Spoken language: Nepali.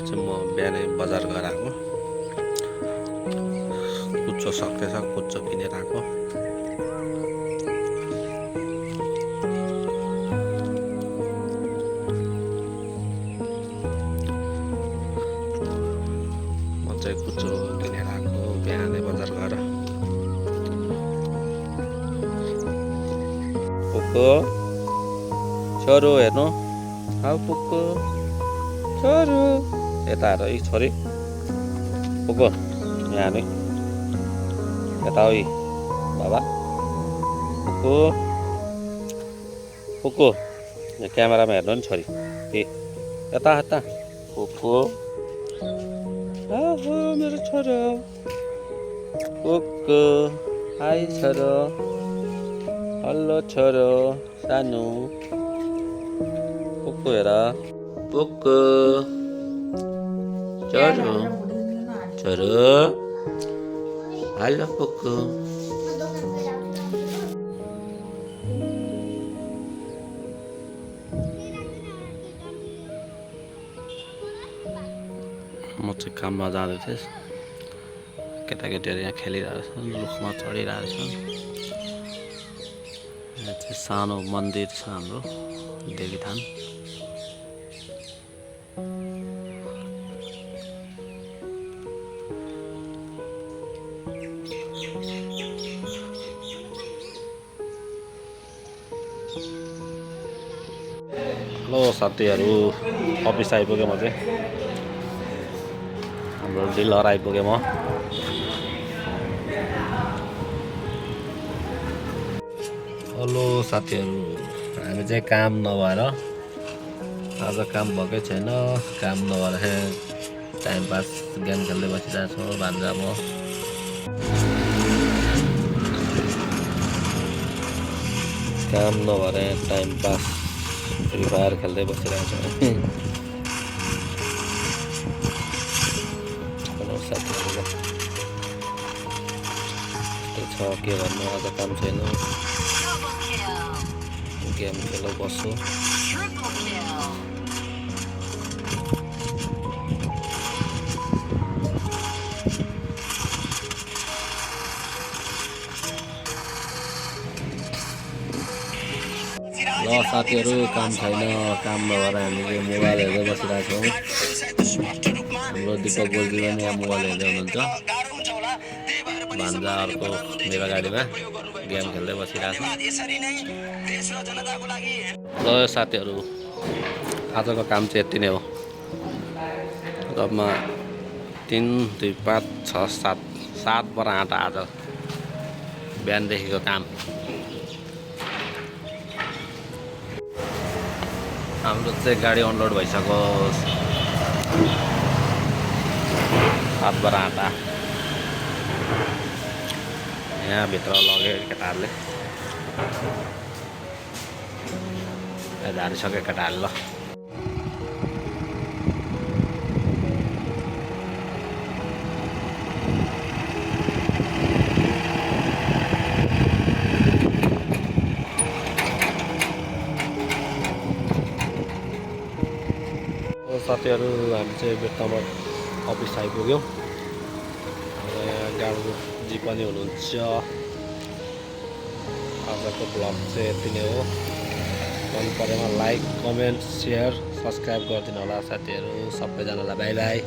अहिले चाहिँ म बिहानै बजार गएर आएको कुच्चो सक्दैछ कुच्चो किनेर आएको म चाहिँ कुच्चो किनेर आएको बिहानै बजार गएर पुक्को छोरो हेर्नु हाउ पुक्को छोरो यता हेर यी छोरी पुक्को यहाँ नि यता हो बाबा पुक्को पुक्को यहाँ क्यामेरामा हेर्नु नि छोरी ए यता यता पुक्को हो मेरो छोरो पुक्को हाई छोरो हल्लो छोरो सानो पुक्को हेर पुक्को छोरो छोरो हल्लो पुक्को म चाहिँ काममा जाँदै थिएँ केटाकेटीहरू यहाँ खेलिरहेको छन् रुखमा चढिरहेको छन् यहाँ चाहिँ सानो मन्दिर छ हाम्रो देवीथान हेलो साथीहरू अफिस आइपुगेँ म चाहिँ हाम्रो डिलर आइपुगेँ म हेलो साथीहरू हामी चाहिँ काम नभएर आज काम भएकै छैन काम नभएर टाइम पास गेम खेल्दै बसिरहेको छौँ भान्जा म काम नभएर टाइम पास फ्री फायर खेल्दै बसिरहेको छ साथीहरू छ के भन्नु आज काम छैन गेम खेल्दै बस्छु ल साथीहरू काम छैन काम नभएर हामीले मोबाइल हेर्दै बसिरहेको छौँ हाम्रो दिपक बोल्जी पनि यहाँ मोबाइल हेर्दै हुनुहुन्छ भान्जा अर्को मेरो गाडीमा गेम खेल्दै बसिरहेको छ ल साथीहरू आजको काम चाहिँ यति नै हो जबमा 3 2 5 6 7 बरा आँटा आज बिहानदेखिको काम हाम्रो चाहिँ गाडी अनलोड भइसक्यो 7 बरा आँटा यहाँभित्र लग्यो केटाहरूले झारिसक्यो केटाहरूले ल साथीहरू हामी चाहिँ बेटामा अफिस आइपुग्यौँ र यहाँ गाडीजी पनि हुनुहुन्छ आजको ब्लग चाहिँ यति नै हो मन परेमा लाइक कमेन्ट सेयर सब्सक्राइब गरिदिनु होला साथीहरू सबैजनालाई बाई बाई।